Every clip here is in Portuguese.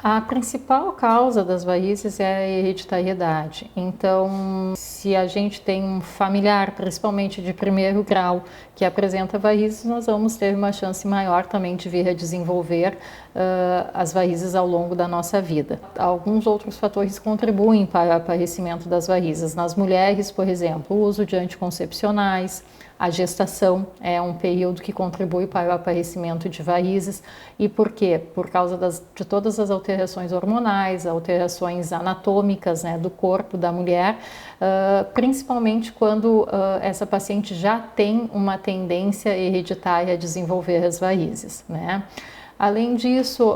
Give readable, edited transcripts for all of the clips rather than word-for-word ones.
A principal causa das varizes é a hereditariedade. Então, se a gente tem um familiar, principalmente de primeiro grau, que apresenta varizes, nós vamos ter uma chance maior também de vir a desenvolver as varizes ao longo da nossa vida. Alguns outros fatores contribuem para o aparecimento das varizes. Nas mulheres, por exemplo, o uso de anticoncepcionais, a gestação é um período que contribui para o aparecimento de varizes. E por quê? Por causa de todas as alterações hormonais, alterações anatômicas, né, do corpo da mulher, principalmente quando essa paciente já tem uma tendência hereditária a desenvolver as varizes, né? Além disso,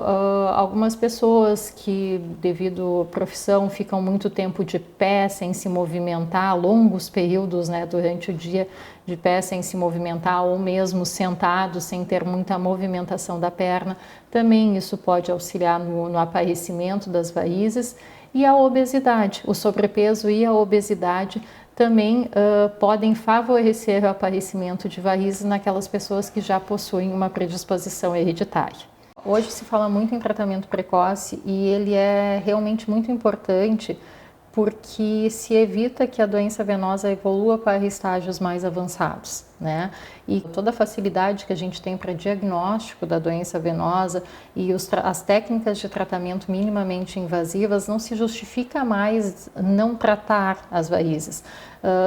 algumas pessoas que, devido à profissão, ficam muito tempo de pé sem se movimentar, longos períodos, né, durante o dia de pé sem se movimentar, ou mesmo sentado sem ter muita movimentação da perna, também isso pode auxiliar no aparecimento das varizes. E a obesidade, o sobrepeso e a obesidade também podem favorecer o aparecimento de varizes naquelas pessoas que já possuem uma predisposição hereditária. Hoje se fala muito em tratamento precoce e ele é realmente muito importante porque se evita que a doença venosa evolua para estágios mais avançados, né? E toda a facilidade que a gente tem para diagnóstico da doença venosa e as técnicas de tratamento minimamente invasivas não se justifica mais não tratar as varizes.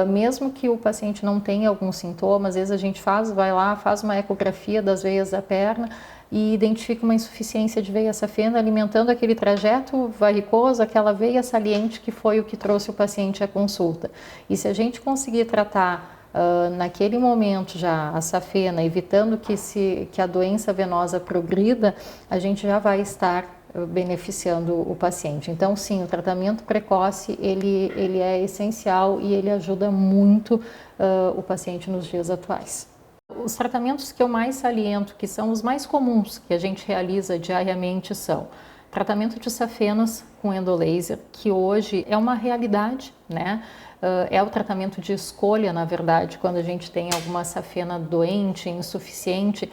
Mesmo que o paciente não tenha algum sintoma, às vezes a gente vai lá, faz uma ecografia das veias da perna e identifica uma insuficiência de veia safena alimentando aquele trajeto varicoso, aquela veia saliente que foi o que trouxe o paciente à consulta. E se a gente conseguir tratar naquele momento já a safena, evitando que a doença venosa progrida, a gente já vai estar beneficiando o paciente. Então, sim, o tratamento precoce ele é essencial e ele ajuda muito o paciente nos dias atuais. Os tratamentos que eu mais saliento, que são os mais comuns que a gente realiza diariamente, são tratamento de safenas com endolaser, que hoje é uma realidade, né? É o tratamento de escolha, na verdade, quando a gente tem alguma safena doente, insuficiente.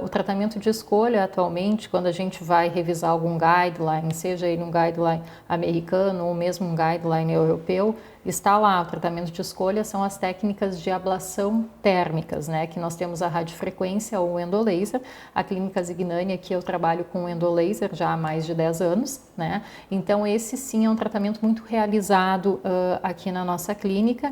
O tratamento de escolha atualmente, quando a gente vai revisar algum guideline, seja ele um guideline americano ou mesmo um guideline europeu, está lá. O tratamento de escolha são as técnicas de ablação térmicas, né? Que nós temos a radiofrequência ou o endolaser. A clínica Zignânia, que eu trabalho com o endolaser já há mais de 10 anos, né? Então esse sim é um tratamento muito realizado aqui na nossa clínica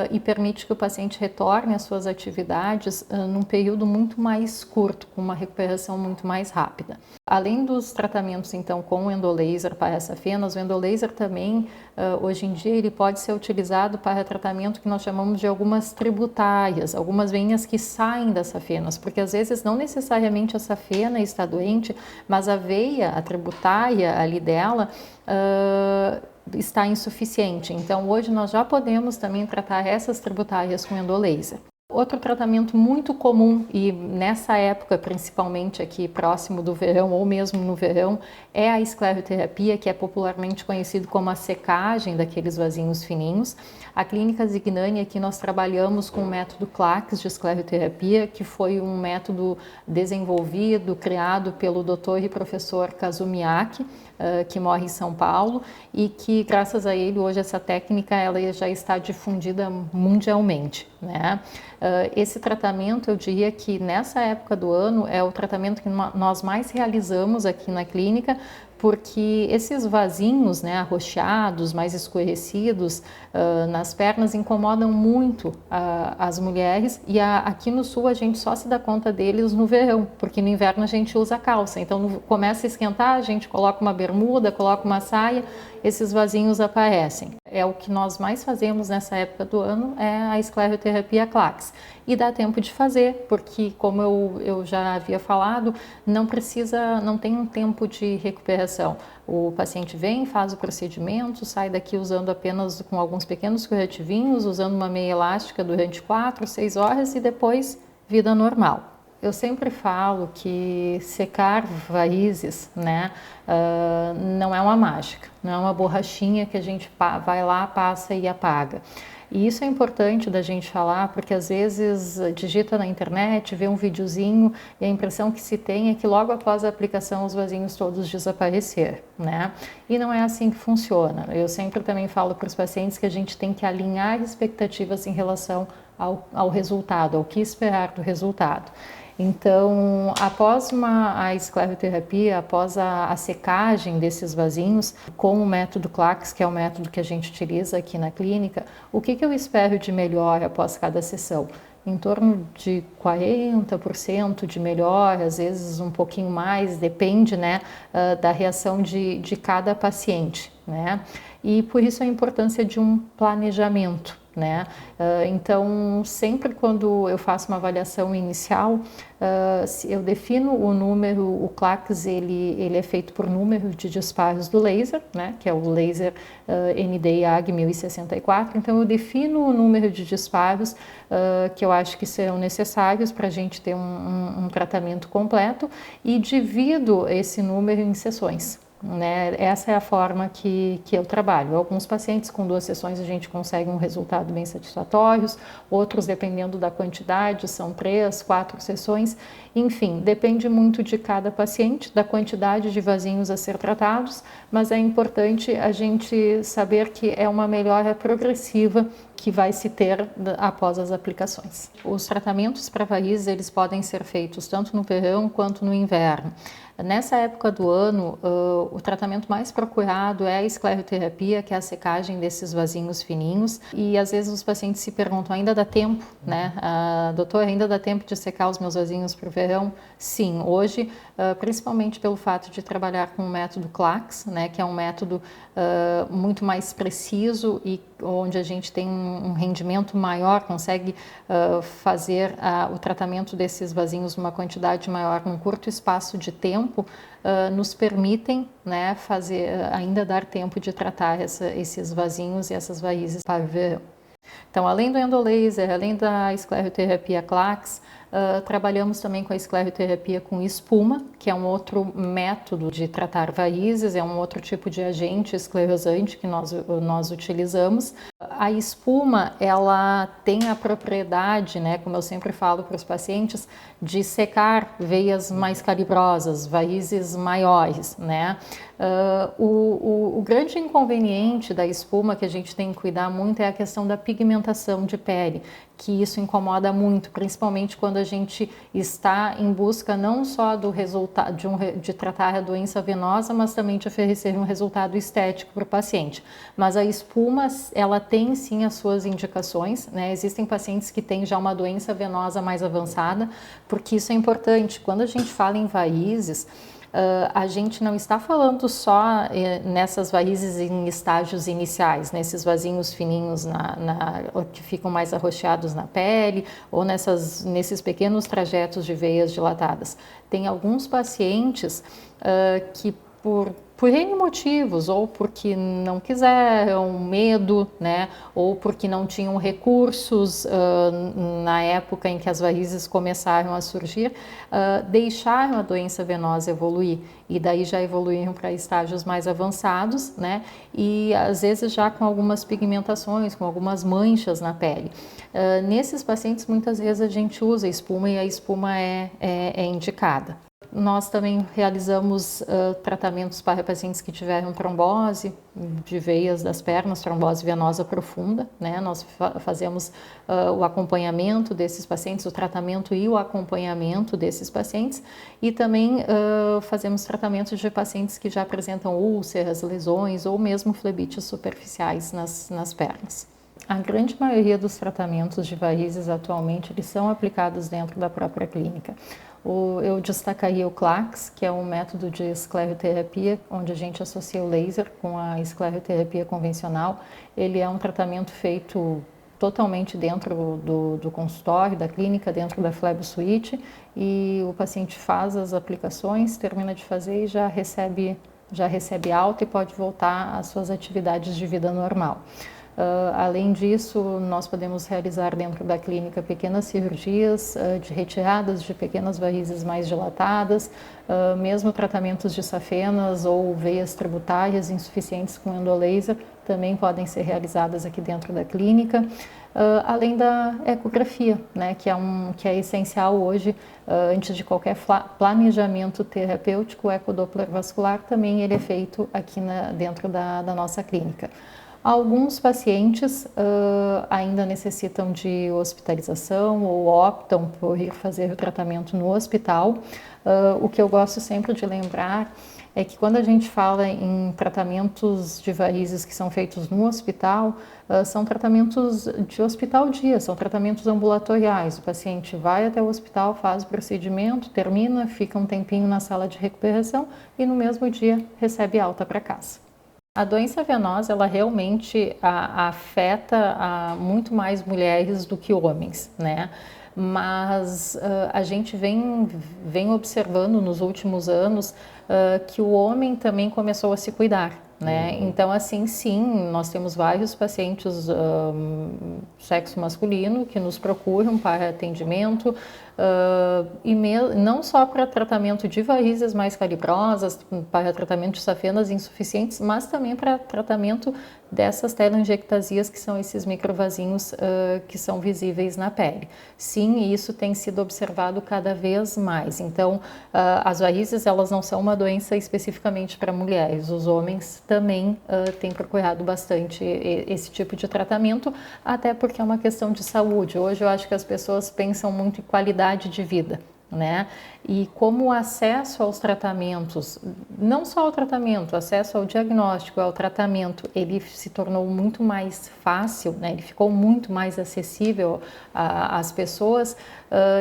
e permite que o paciente retorne às suas atividades num período muito mais curto, com uma recuperação muito mais rápida. Além dos tratamentos então com o endolaser para safenas, o endolaser também hoje em dia ele pode ser utilizado para tratamento que nós chamamos de algumas tributárias, algumas veinhas que saem das safenas, porque às vezes não necessariamente a safena está doente, mas a veia, a tributária ali dela está insuficiente. Então hoje nós já podemos também tratar essas tributárias com endolaser. Outro tratamento muito comum, e nessa época, principalmente aqui próximo do verão ou mesmo no verão, é a escleroterapia, que é popularmente conhecido como a secagem daqueles vasinhos fininhos. A clínica Zignânia, aqui nós trabalhamos com o método CLACS de escleroterapia, que foi um método desenvolvido, criado pelo Dr. e professor Kazumiaki, que mora em São Paulo, e que graças a ele hoje essa técnica ela já está difundida mundialmente, né? Esse tratamento, eu diria que nessa época do ano é o tratamento que nós mais realizamos aqui na clínica, porque esses vasinhos, né, arroxeados, mais escurecidos nas pernas incomodam muito as mulheres e aqui no sul a gente só se dá conta deles no verão, porque no inverno a gente usa calça, então começa a esquentar, a gente coloca uma bermuda, coloca uma saia, esses vasinhos aparecem. É o que nós mais fazemos nessa época do ano, é a escleroterapia CLACS. E dá tempo de fazer, porque como eu já havia falado, não tem um tempo de recuperação. O paciente vem, faz o procedimento, sai daqui usando apenas com alguns pequenos curativinhos, usando uma meia elástica durante 4, 6 horas e depois vida normal. Eu sempre falo que secar varizes, né, não é uma mágica, não é uma borrachinha que a gente vai lá, passa e apaga. E isso é importante da gente falar, porque às vezes digita na internet, vê um videozinho e a impressão que se tem é que logo após a aplicação os vasinhos todos desaparecer, né? E não é assim que funciona. Eu sempre também falo para os pacientes que a gente tem que alinhar expectativas em relação ao resultado, ao que esperar do resultado. Então, após a escleroterapia, após a secagem desses vasinhos, com o método CLACS, que é o método que a gente utiliza aqui na clínica, o que eu espero de melhor após cada sessão? Em torno de 40% de melhor, às vezes um pouquinho mais, depende, né, da reação de cada paciente, né? E por isso a importância de um planejamento, né? Então, sempre quando eu faço uma avaliação inicial, eu defino o número, o CLACS ele é feito por número de disparos do laser, né? Que é o laser Nd:YAG 1064. Então, eu defino o número de disparos que eu acho que serão necessários para a gente ter um tratamento completo e divido esse número em sessões. Né? Essa é a forma que eu trabalho. Alguns pacientes com 2 sessões a gente consegue um resultado bem satisfatório, outros, dependendo da quantidade, são 3, 4 sessões. Enfim, depende muito de cada paciente, da quantidade de vasinhos a ser tratados, mas é importante a gente saber que é uma melhora progressiva que vai se ter após as aplicações. Os tratamentos para varizes, eles podem ser feitos tanto no verão quanto no inverno. Nessa época do ano, o tratamento mais procurado é a escleroterapia, que é a secagem desses vasinhos fininhos. E às vezes os pacientes se perguntam, ainda dá tempo, né? Doutor, ainda dá tempo de secar os meus vasinhos para o verão? Sim, hoje, principalmente pelo fato de trabalhar com o método CLACS, né? Que é um método muito mais preciso e onde a gente tem um rendimento maior, consegue fazer o tratamento desses vasinhos numa quantidade maior num curto espaço de tempo, nos permitem, né, ainda dar tempo de tratar esses vasinhos e essas varizes para o verão. Então, além do endolaser, além da escleroterapia CLACS, trabalhamos também com a escleroterapia com espuma, que é um outro método de tratar varizes, é um outro tipo de agente esclerosante que nós utilizamos. A espuma, ela tem a propriedade, né, como eu sempre falo para os pacientes, de secar veias mais calibrosas, varizes maiores, né? O grande inconveniente da espuma que a gente tem que cuidar muito é a questão da pigmentação de pele, que isso incomoda muito, principalmente quando a gente está em busca não só do resultado de tratar a doença venosa, mas também de oferecer um resultado estético para o paciente. Mas a espuma, ela tem sim as suas indicações, né? Existem pacientes que têm já uma doença venosa mais avançada, porque isso é importante. Quando a gente fala em varizes, a gente não está falando só nessas varizes em estágios iniciais, nesses vasinhos fininhos que ficam mais arroxeados na pele ou nesses pequenos trajetos de veias dilatadas. Tem alguns pacientes que por N motivos, ou porque não quiseram, medo, né, ou porque não tinham recursos na época em que as varizes começaram a surgir, deixaram a doença venosa evoluir e daí já evoluíram para estágios mais avançados, né, e às vezes já com algumas pigmentações, com algumas manchas na pele. Nesses pacientes, muitas vezes a gente usa espuma e a espuma é indicada. Nós também realizamos tratamentos para pacientes que tiveram trombose de veias das pernas, trombose venosa profunda, né? Nós fazemos o acompanhamento desses pacientes, o tratamento e o acompanhamento desses pacientes e também fazemos tratamento de pacientes que já apresentam úlceras, lesões ou mesmo flebites superficiais nas pernas. A grande maioria dos tratamentos de varizes atualmente eles são aplicados dentro da própria clínica. Eu destacaria o CLACS, que é um método de escleroterapia, onde a gente associa o laser com a escleroterapia convencional. Ele é um tratamento feito totalmente dentro do consultório, da clínica, dentro da Flebo Suite, e o paciente faz as aplicações, termina de fazer e já recebe alta e pode voltar às suas atividades de vida normal. Além disso, nós podemos realizar dentro da clínica pequenas cirurgias de retiradas de pequenas varizes mais dilatadas, mesmo tratamentos de safenas ou veias tributárias insuficientes com endolaser também podem ser realizadas aqui dentro da clínica. Além da ecografia, né, que é essencial hoje, antes de qualquer planejamento terapêutico, o ecodoppler vascular também ele é feito aqui dentro da nossa clínica. Alguns pacientes ainda necessitam de hospitalização ou optam por ir fazer o tratamento no hospital. O que eu gosto sempre de lembrar é que quando a gente fala em tratamentos de varizes que são feitos no hospital, são tratamentos de hospital dia, são tratamentos ambulatoriais. O paciente vai até o hospital, faz o procedimento, termina, fica um tempinho na sala de recuperação e no mesmo dia recebe alta para casa. A doença venosa, ela realmente afeta muito mais mulheres do que homens, né? Mas a gente vem observando nos últimos anos que o homem também começou a se cuidar, né? Então, assim, sim, nós temos vários pacientes sexo masculino que nos procuram para atendimento, não só para tratamento de varizes mais calibrosas, para tratamento de safenas insuficientes, mas também para tratamento dessas telangiectasias, que são esses microvasinhos que são visíveis na pele. Sim, isso tem sido observado cada vez mais. Então, as varizes, elas não são uma doença especificamente para mulheres. Os homens também têm procurado bastante esse tipo de tratamento, até porque é uma questão de saúde. Hoje eu acho que as pessoas pensam muito em qualidade de vida, né? E como o acesso aos tratamentos, não só ao tratamento, o acesso ao diagnóstico, ao tratamento, ele se tornou muito mais fácil, né? Ele ficou muito mais acessível às pessoas,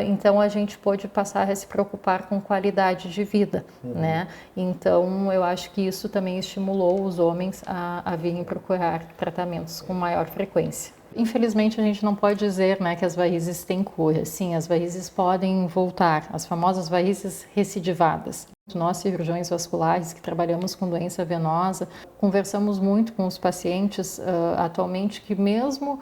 então a gente pôde passar a se preocupar com qualidade de vida, né? Então eu acho que isso também estimulou os homens a virem procurar tratamentos com maior frequência. Infelizmente, a gente não pode dizer, né, que as varizes têm cura. Sim, as varizes podem voltar, as famosas varizes recidivadas. Nós, cirurgiões vasculares que trabalhamos com doença venosa, conversamos muito com os pacientes atualmente que mesmo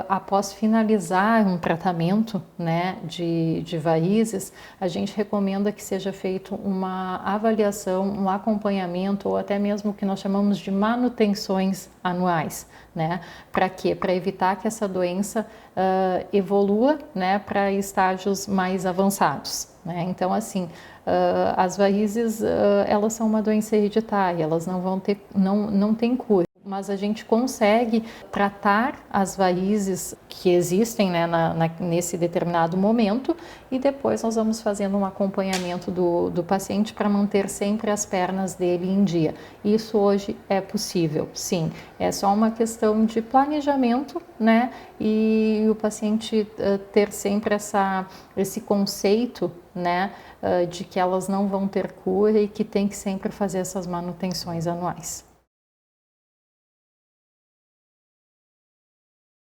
após finalizar um tratamento, né, de varizes, a gente recomenda que seja feito uma avaliação, um acompanhamento ou até mesmo o que nós chamamos de manutenções anuais, né? Para quê? Para evitar que essa doença evolua, né, para estágios mais avançados, né? Então, assim, as varizes, elas são uma doença hereditária, elas não têm cura. Mas a gente consegue tratar as varizes que existem, né, nesse determinado momento, e depois nós vamos fazendo um acompanhamento do paciente para manter sempre as pernas dele em dia. Isso hoje é possível, sim. É só uma questão de planejamento, né, e o paciente ter sempre esse conceito, né, de que elas não vão ter cura e que tem que sempre fazer essas manutenções anuais.